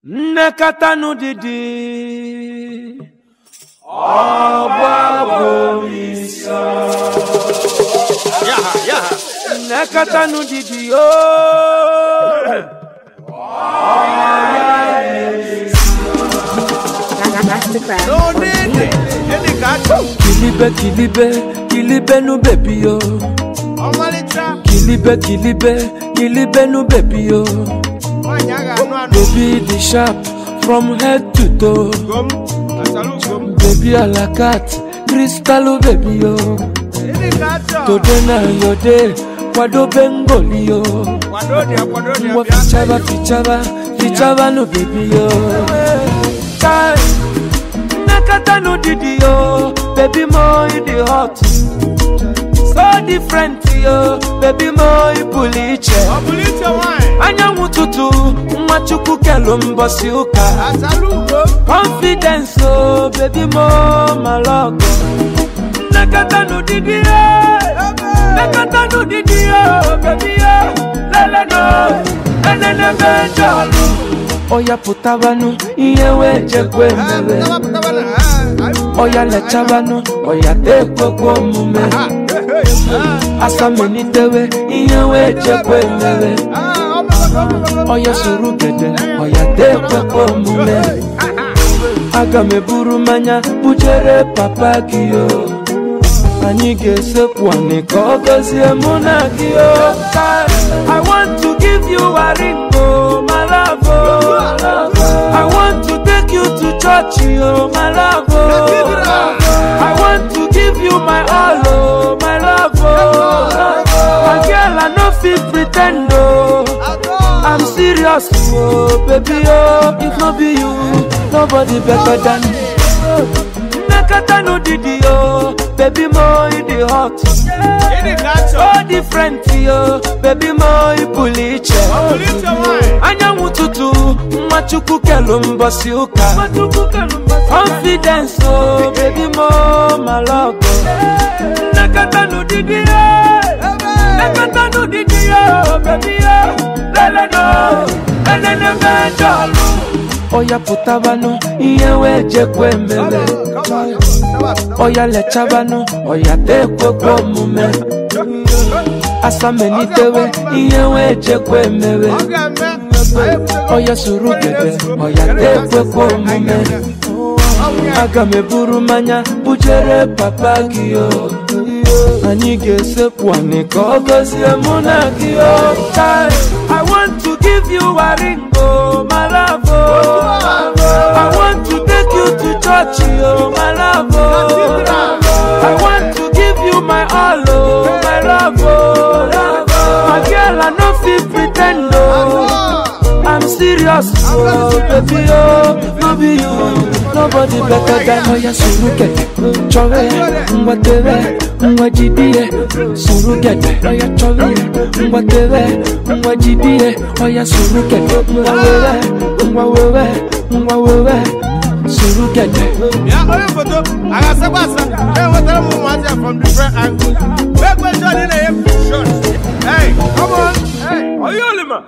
Nekatanu didi Obabomisa Yeah Nekatanu didi Kilibe nu baby yo Kilibe nu baby yo Baby the sharp from head to toe Baby a la cat crystal baby yo Today na your day Kwado Bengali yo Mwa fichaba no baby yo Nakata no didi yo Baby mo you the hot So different yo Baby mo you puliche Anya mututu Mwachuku kelo mbosi uka Confidence oh Baby mo malogo Nakata no didi yo Nakata no didi yo Baby yo Lele no Enene benjalo Oya putabanu Iyewe jekwe mewe Oya lechabanu Oya tekwe kwa mume Asa menitewe Iyewe jekwe mewe Oya surugede Oya tekwe kwa mume Aga meburu manya Bujere papa kiyo Anige sepwane Kogozi emuna kiyo I want to give you a ring oh my love oh. I want to take you to church oh my love oh. I want to give you my all oh my love oh. My girl I no fit pretend oh. I'm serious oh baby oh. If not be you nobody better than me Nakata no didi yo Baby mo you the hot So different yo Baby mo you puliche Anya mututu Mwachuku kelo mbosi uka Confidence oh Baby mo malogo Nakata no didi yo Nakata no didi yo Baby yo Lele no Enene benjalo Oya putabanu Iyewe jekwe mele Oya lechabanu Oya tekwe kwa mume Asa menitewe Iyewe jekwe mewe Oya surugede Oya tekwe kwa mume Aga meburu manya Bujere papa kiyo Anige sepwane Kogozi emuna kiyo I want to give you a ring oh my love oh. I want to take you to church oh my love oh. I want to give you my all oh my love oh. My girl I no fit pretend oh. I'm serious oh baby oh. No be you nobody better than Oya surugede Chove Mwatewe Mwajibie Surugede Oya chove Mwatewe Mwajibie Oya surugede Mwawewe Surugede Yeah, oya photo I got some Hey, what the movie from different angles Make me join in a shot Hey, come on Hey, are you only man?